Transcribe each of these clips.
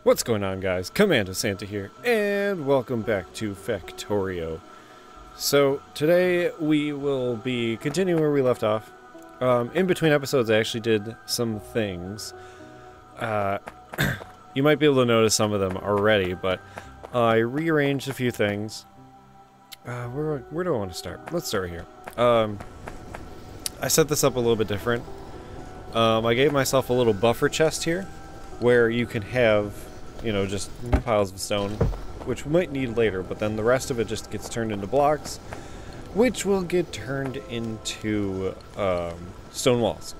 What's going on, guys? Commando Santa here, and welcome back to Factorio. So, today we will be continuing where we left off. In between episodes I actually did some things. You might be able to notice some of them already, but I rearranged a few things. Where do I want to start? Let's start here. I set this up a little bit different. I gave myself a little buffer chest here, where you can have, you know, just piles of stone, which we might need later, but then the rest of it just gets turned into blocks, which will get turned into stone walls.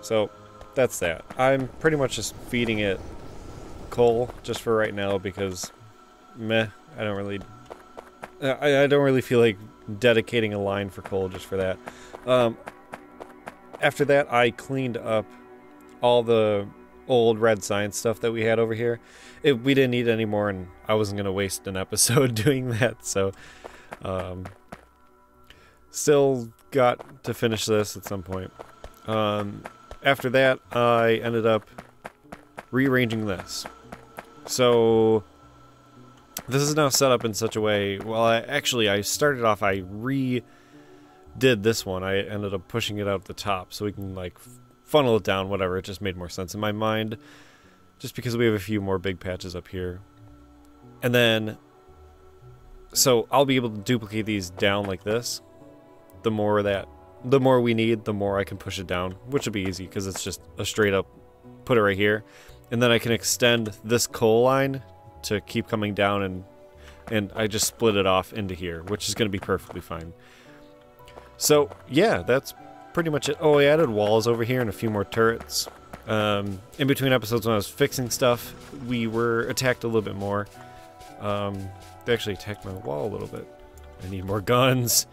So that's that. I'm pretty much just feeding it coal just for right now because, I don't really feel like dedicating a line for coal just for that. After that, I cleaned up all the old red science stuff that we had over here. We didn't need any more, and I wasn't going to waste an episode doing that, so still got to finish this at some point. After that, I ended up rearranging this. So this is now set up in such a way, well, I started off, I redid this one. I ended up pushing it out at the top so we can, like, funnel it down, whatever. It just made more sense in my mind, just because we have a few more big patches up here. And then, so I'll be able to duplicate these down like this. The more we need, the more I can push it down, which will be easy because it's just a straight up put it right here. And then I can extend this coal line to keep coming down, and I just split it off into here, which is going to be perfectly fine. So yeah, that's pretty much it. Oh, I added walls over here and a few more turrets. In between episodes when I was fixing stuff, we were attacked a little bit more. They actually attacked my wall a little bit. I need more guns.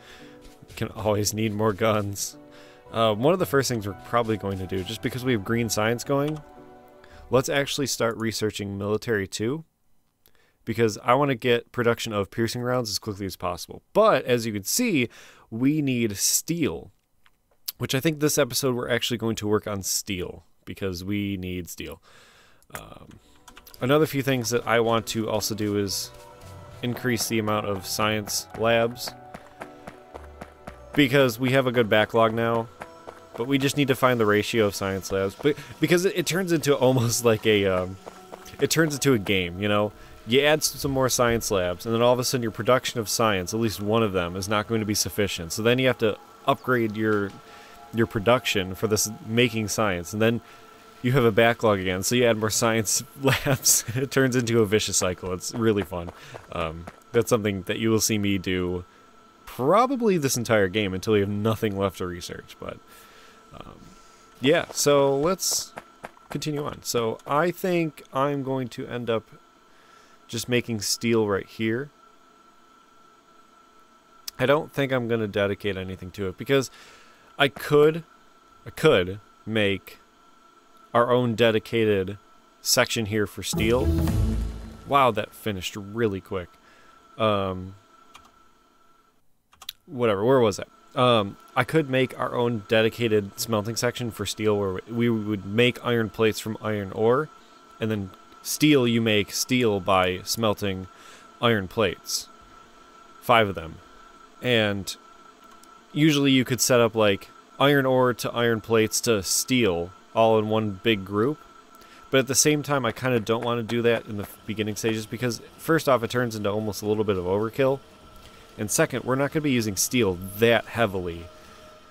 Can always need more guns. One of the first things we're probably going to do, just because we have green science going, let's actually start researching military too, because I want to get production of piercing rounds as quickly as possible. But as you can see, we need steel, which I think this episode we're actually going to work on steel, because we need steel. Another few things that I want to also do is increase the amount of science labs, because we have a good backlog now, but we just need to find the ratio of science labs. But because it turns into almost like a, it turns into a game, you know? You add some more science labs, and then all of a sudden your production of science, at least one of them, is not going to be sufficient. So then you have to upgrade your production for this making science, and then you have a backlog again, so you add more science labs. It turns into a vicious cycle. It's really fun. That's something that you will see me do probably this entire game until we have nothing left to research. But yeah, so let's continue on. So I think I'm going to end up just making steel right here. I don't think I'm going to dedicate anything to it, because I could make our own dedicated section here for steel. Wow, that finished really quick. Whatever, where was that? I could make our own dedicated smelting section for steel, where we would make iron plates from iron ore, and then steel, you make steel by smelting iron plates. 5 of them. And usually you could set up like iron ore to iron plates to steel all in one big group. But at the same time, I kind of don't want to do that in the beginning stages, because first off, it turns into almost a little bit of overkill. And second, we're not going to be using steel that heavily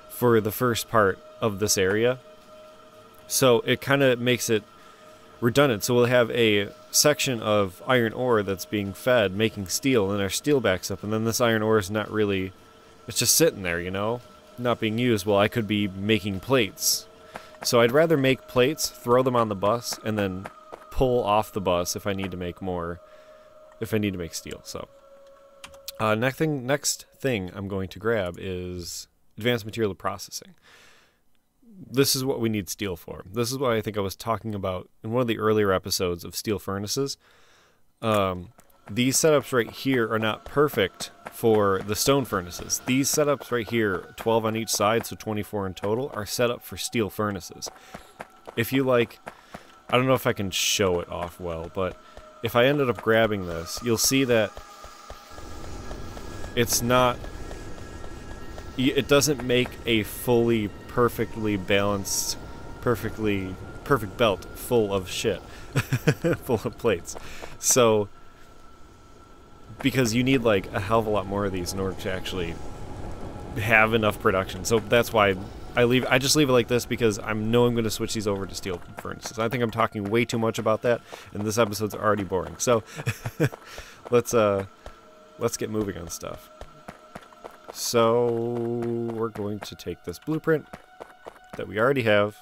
for the first part of this area. So it kind of makes it redundant. So we'll have a section of iron ore that's being fed, making steel, and our steel backs up, and then this iron ore is not really, it's just sitting there, you know, not being used. Well, I could be making plates. So I'd rather make plates, throw them on the bus, and then pull off the bus if I need to make more, if I need to make steel. So next thing I'm going to grab is advanced material processing. This is what we need steel for. This is what I think I was talking about in one of the earlier episodes of steel furnaces. These setups right here are not perfect for the stone furnaces. These setups right here, 12 on each side, so 24 in total, are set up for steel furnaces. If you like I don't know if I can show it off well, but if I ended up grabbing this, you'll see that it's not... It doesn't make a fully, perfectly balanced, perfect belt full of shit. Full of plates. So, because you need like a hell of a lot more of these in order to actually have enough production. So that's why I just leave it like this, because I know I'm going to switch these over to steel furnaces. I think I'm talking way too much about that, and this episode's already boring. So, let's get moving on stuff. So, we're going to take this blueprint that we already have,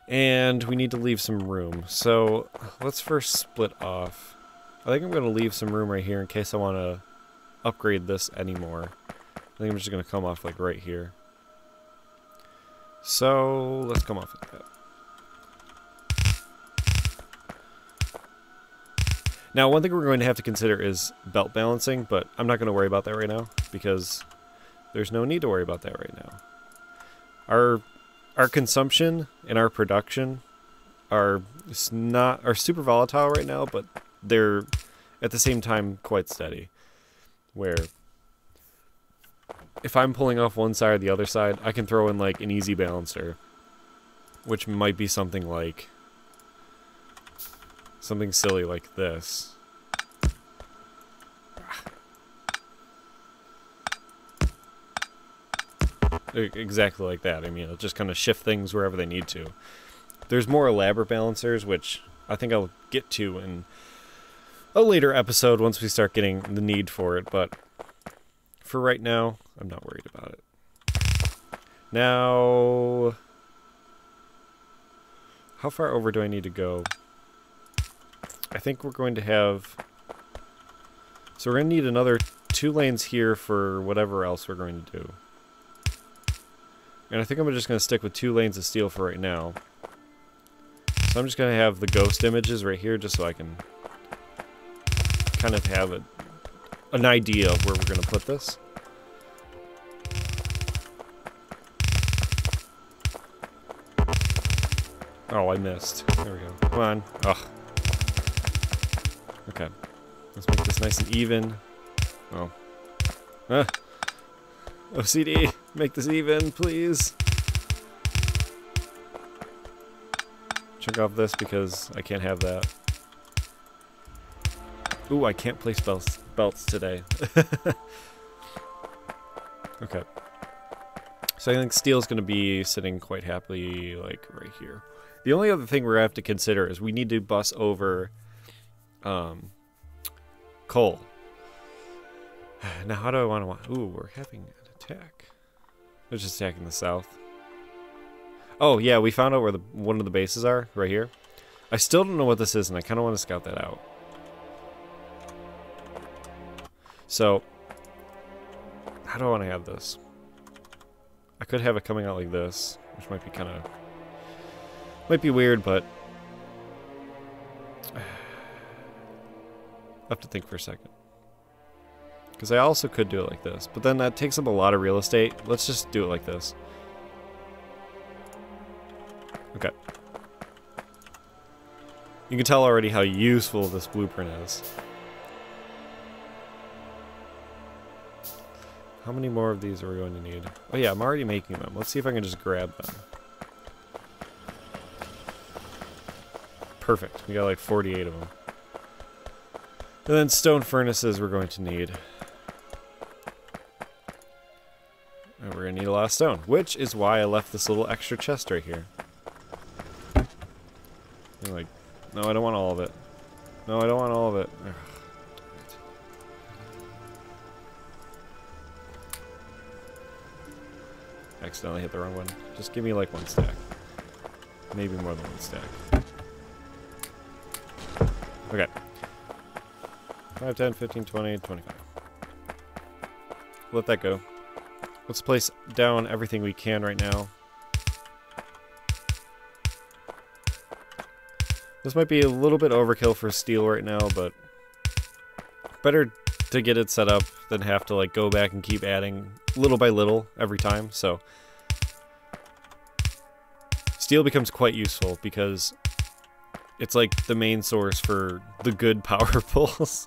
and we need to leave some room. So, let's first split off. I think I'm going to leave some room right here in case I want to upgrade this anymore. I think I'm just going to come off like right here. So, let's come off like that. Now, one thing we're going to have to consider is belt balancing, but I'm not going to worry about that right now, because there's no need to worry about that right now. Our consumption and our production are super volatile right now, but they're at the same time quite steady. Where if I'm pulling off one side or the other side, I can throw in like an easy balancer, which might be something like something silly like this. Exactly like that. I mean, it'll just kind of shift things wherever they need to. There's more elaborate balancers, which I think I'll get to in a later episode once we start getting the need for it, but for right now, I'm not worried about it. Now, how far over do I need to go? I think we're going to have... So we're going to need another 2 lanes here for whatever else we're going to do. And I think I'm just going to stick with 2 lanes of steel for right now. So I'm just going to have the ghost images right here just so I can kind of have an idea of where we're going to put this. Oh, I missed. There we go. Come on. Ugh. Okay. Let's make this nice and even. Oh. OCD, make this even, please. Check off this because I can't have that. Ooh, I can't place belts today. Okay. So I think steel's going to be sitting quite happily, like, right here. The only other thing we're going to have to consider is we need to bus over coal. Now, how do I want to... Ooh, we're having an attack. They're just attacking the south. Oh, yeah, we found out where one of the bases are, right here. I still don't know what this is, and I kind of want to scout that out. So, how do I want to have this? I could have it coming out like this, which might be kind of... Might be weird, but... I have to think for a second. Because I also could do it like this, but then that takes up a lot of real estate. Let's just do it like this. Okay. You can tell already how useful this blueprint is. How many more of these are we going to need? Oh yeah, I'm already making them. Let's see if I can just grab them. Perfect. We got like 48 of them. And then stone furnaces we're going to need. And we're going to need a lot of stone, which is why I left this little extra chest right here. I'm like, no, I don't want all of it. No, I don't want all of it. Ugh. Accidentally hit the wrong one. Just give me like 1 stack. Maybe more than 1 stack. Okay. 5, 10, 15, 20, 25. Let that go. Let's place down everything we can right now. This might be a little bit overkill for steel right now, but better to get it set up than have to like go back and keep adding little by little every time. So steel becomes quite useful because it's like the main source for the good power poles,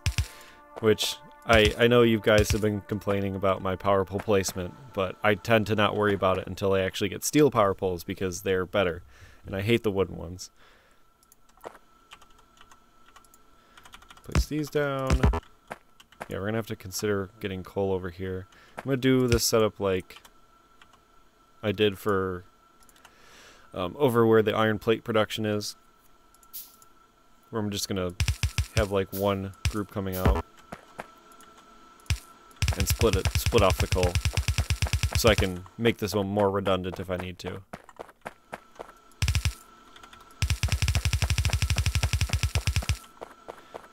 which I know you guys have been complaining about my power pole placement, but I tend to not worry about it until I actually get steel power poles because they're better, and I hate the wooden ones. Place these down. Yeah, we're gonna have to consider getting coal over here. I'm gonna do this setup like I did for over where the iron plate production is, where I'm just gonna have like one group coming out and split off the coal, so I can make this one more redundant if I need to.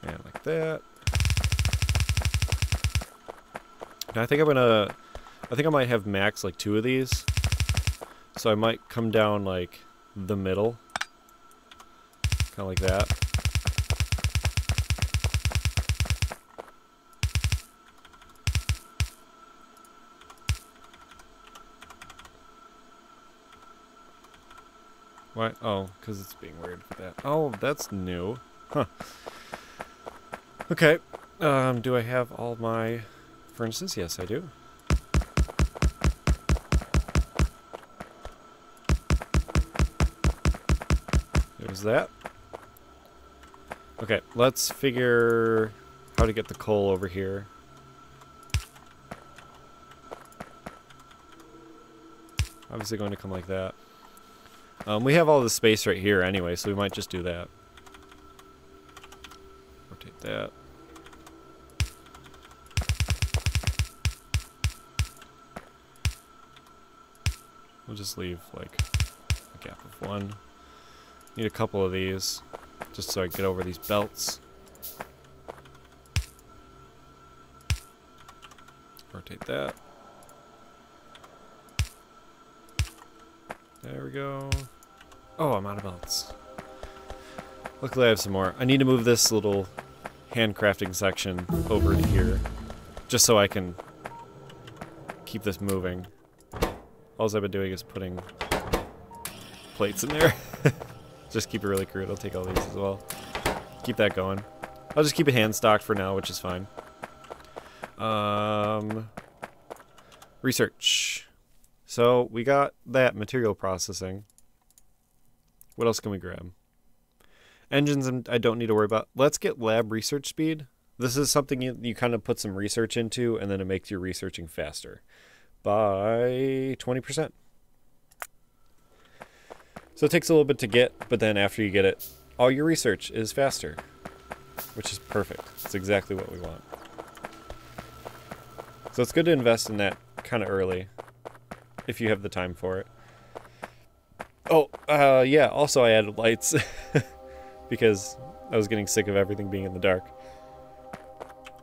And like that. Now I think I might have max like 2 of these, so I might come down like the middle, kind of like that. Why? Oh, because it's being weird for that. Oh, that's new. Huh. Okay. Do I have all my furnaces? Yes, I do. There's that. Okay, let's figure how to get the coal over here. Obviously going to come like that. We have all the space right here anyway, so we might just do that. Rotate that. We'll just leave like a gap of 1. Need a couple of these, just so I can get over these belts. Rotate that. There we go. Oh, I'm out of belts. Luckily I have some more. I need to move this little handcrafting section over to here, just so I can keep this moving. All I've been doing is putting plates in there. Just keep it really crude. I'll take all these as well. Keep that going. I'll just keep it hand stocked for now, which is fine. Research. So we got that material processing. What else can we grab? Engines I don't need to worry about. Let's get lab research speed. This is something you kind of put some research into, and then it makes your researching faster by 20%. So it takes a little bit to get, but then after you get it, all your research is faster, which is perfect. It's exactly what we want. So it's good to invest in that kind of early, if you have the time for it. Oh, yeah, also I added lights, because I was getting sick of everything being in the dark.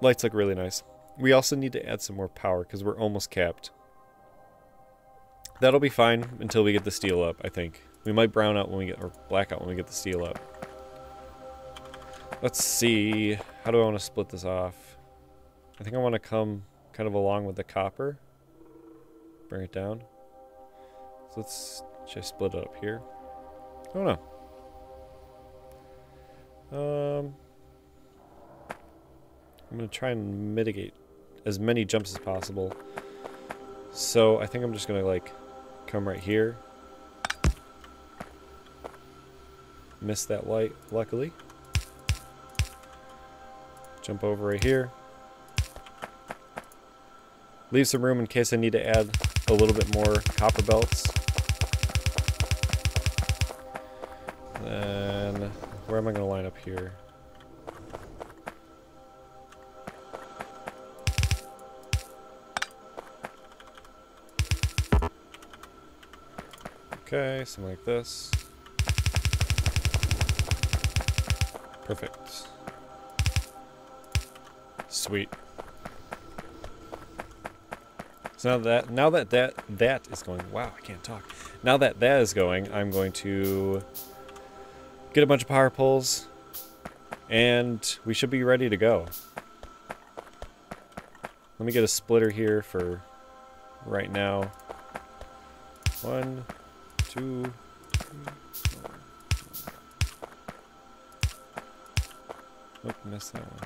Lights look really nice. We also need to add some more power, because we're almost capped. That'll be fine until we get the steel up, I think. We might brown out when we get, or black out when we get the steel up. Let's see, how do I want to split this off? I think I want to come kind of along with the copper. Bring it down. So let's just split it up here. I don't know. I'm going to try and mitigate as many jumps as possible. So I think I'm just going to like come right here. Missed that light, luckily. Jump over right here. Leave some room in case I need to add a little bit more copper belts. Then, where am I going to line up here? Okay, something like this. Perfect. Sweet. So now that that is going, wow, I can't talk. Now that that is going, I'm going to get a bunch of power poles, and we should be ready to go. Let me get a splitter here for right now. 1, 2, 3. Oh, missed that one.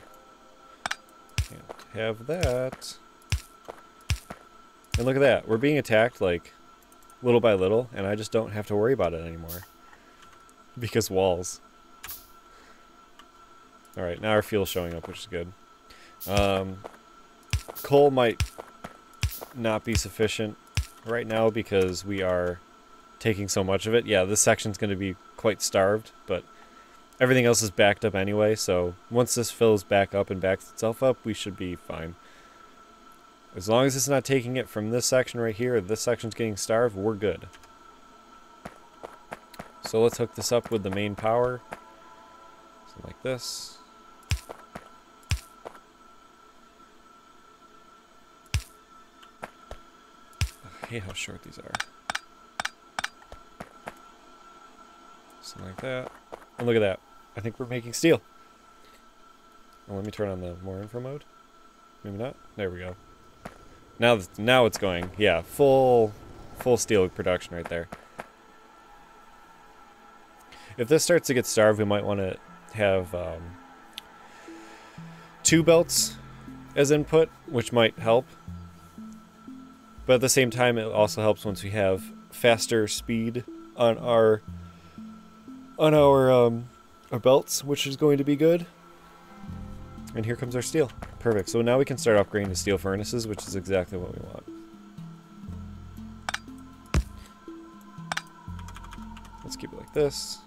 Can't have that. And look at that. We're being attacked, like, little by little, and I just don't have to worry about it anymore. Because walls. Alright, now our fuel's showing up, which is good. Coal might not be sufficient right now because we are taking so much of it. Yeah, this section's going to be quite starved, but everything else is backed up anyway, so once this fills back up and backs itself up, we should be fine. As long as it's not taking it from this section right here, this section's getting starved, we're good. So let's hook this up with the main power. Something like this. I hate how short these are. Something like that. And look at that. I think we're making steel. Oh, let me turn on the more info mode. Maybe not. There we go. Now it's going. Yeah, full steel production right there. If this starts to get starved, we might want to have 2 belts as input, which might help. But at the same time, it also helps once we have faster speed on our belts, which is going to be good. And here comes our steel. Perfect. So now we can start upgrading the steel furnaces, which is exactly what we want. Let's keep it like this.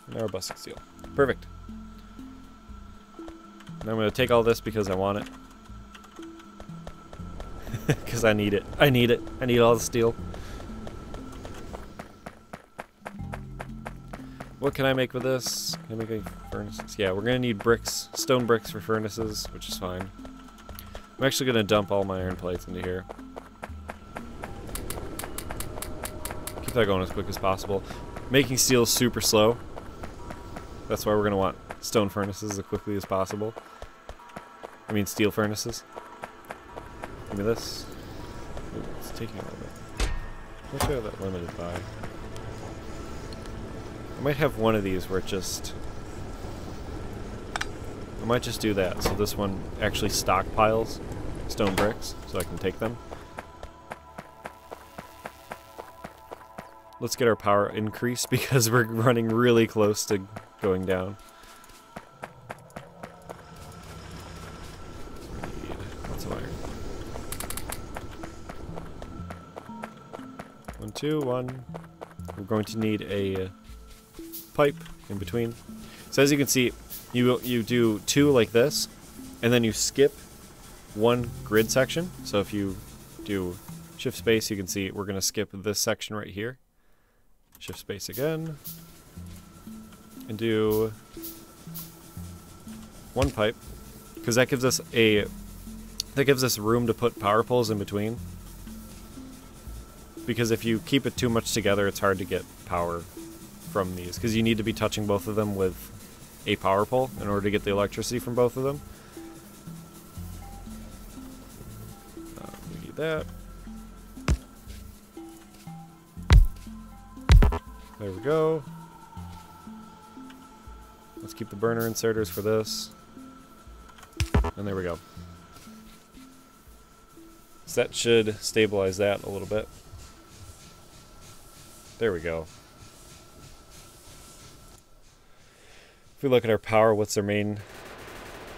Now we're busting steel. Perfect. Now I'm going to take all this because I want it. Because I need it. I need it. I need all the steel. What can I make with this? Can I make any furnaces? Yeah, we're going to need bricks, stone bricks for furnaces, which is fine. I'm actually going to dump all my iron plates into here. Keep that going as quick as possible. Making steel is super slow. That's why we're going to want stone furnaces as quickly as possible. I mean steel furnaces. Give me this. Ooh, it's taking a little bit. What do I have that limited by? I might have one of these where it just... I might just do that, so this one actually stockpiles stone bricks, so I can take them. Let's get our power increased because we're running really close to going down. We need lots of iron. 1, 2, 1. We're going to need a pipe in between. So as you can see, you do 2 like this, and then you skip 1 grid section. So if you do shift space, you can see we're going to skip this section right here. Shift space again, and do 1 pipe, because that gives us room to put power poles in between. Because if you keep it too much together, it's hard to get power from these, because you need to be touching both of them with a power pole in order to get the electricity from both of them. We need that. There we go. Let's keep the burner inserters for this. And there we go. So that should stabilize that a little bit. There we go. If we look at our power, what's our main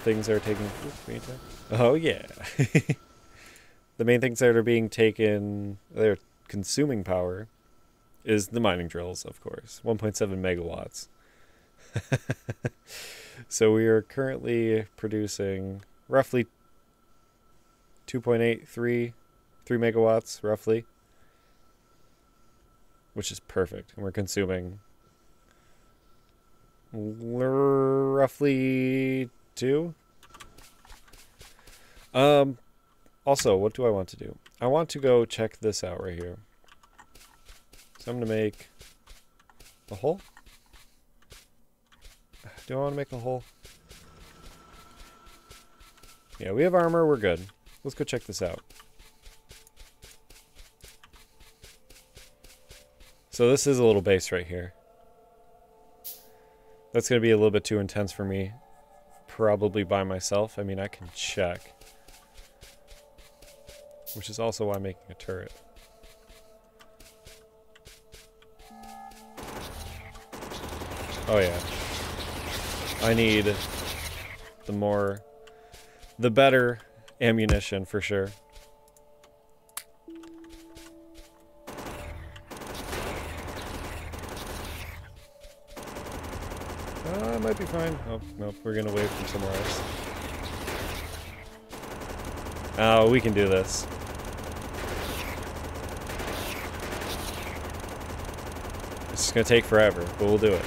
things that are taking... Oops, oh, yeah. The main things that are being taken... They're consuming power is the mining drills, of course. 1.7 megawatts. So we are currently producing roughly 2.83 3 megawatts, roughly. Which is perfect. And we're consuming... roughly 2. Also, what do I want to do? I want to go check this out right here. So I'm going to make a hole. Do I want to make a hole? Yeah, we have armor. We're good. Let's go check this out. So this is a little base right here. That's going to be a little bit too intense for me. Probably by myself. I mean, I can check. Which is also why I'm making a turret. Oh yeah. I need the better ammunition for sure. Might be fine. Oh, nope, we're gonna wait from somewhere else. Oh, we can do this. It's just gonna take forever, but we'll do it.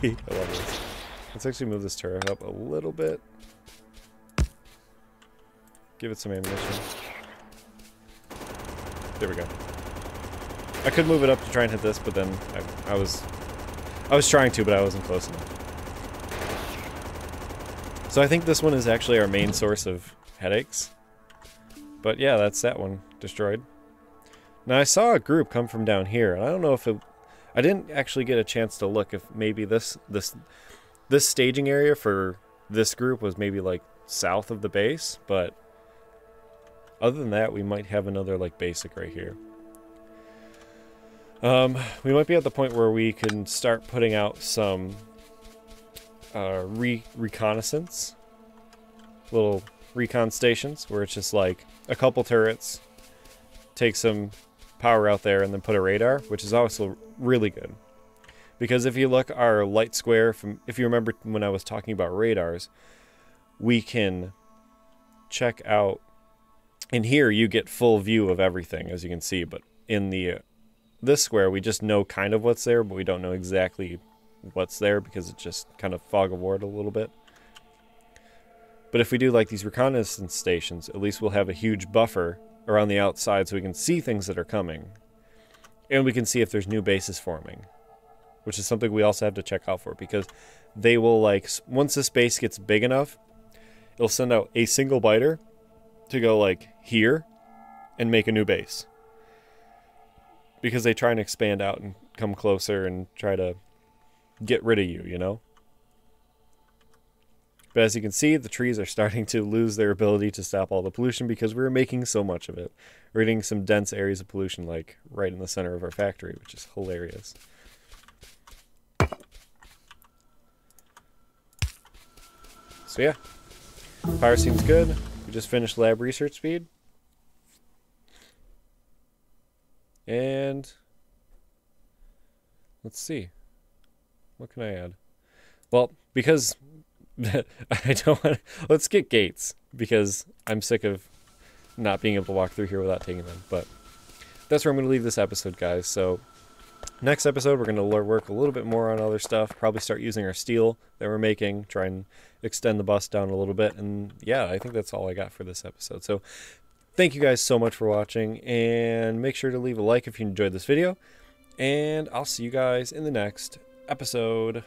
I love this. Let's actually move this turret up a little bit. Give it some ammunition. There we go. I could move it up to try and hit this, but then I was trying to, but I wasn't close enough. So I think this one is actually our main source of headaches. But yeah, that's that one destroyed. Now I saw a group come from down here, and I don't know if it... I didn't actually get a chance to look if maybe this staging area for this group was maybe like south of the base, but other than that, we might have another like basic right here. We might be at the point where we can start putting out some reconnaissance, little recon stations, where it's just like a couple turrets, take some power out there, and then put a radar, which is also really good. Because if you look our light square, if you remember when I was talking about radars, we can check out, in here you get full view of everything, as you can see, but in this square we just know kind of what's there, but we don't know exactly what's there because it's just kind of fog of war a little bit. But if we do like these reconnaissance stations, at least we'll have a huge buffer around the outside so we can see things that are coming. And we can see if there's new bases forming, which is something we also have to check out for, because they will, like, once this base gets big enough, it'll send out a single biter to go like here and make a new base, because they try and expand out and come closer and try to get rid of you, you know? But as you can see, the trees are starting to lose their ability to stop all the pollution because we're making so much of it. We're getting some dense areas of pollution like right in the center of our factory, which is hilarious. So yeah, power seems good. We just finished lab research speed. And let's see. What can I add? Well, because I don't want... Let's get gates, because I'm sick of not being able to walk through here without taking them. But that's where I'm going to leave this episode, guys. So next episode, we're going to work a little bit more on other stuff. Probably start using our steel that we're making. Try and extend the bus down a little bit. And yeah, I think that's all I got for this episode. So thank you guys so much for watching. And make sure to leave a like if you enjoyed this video. And I'll see you guys in the next episode.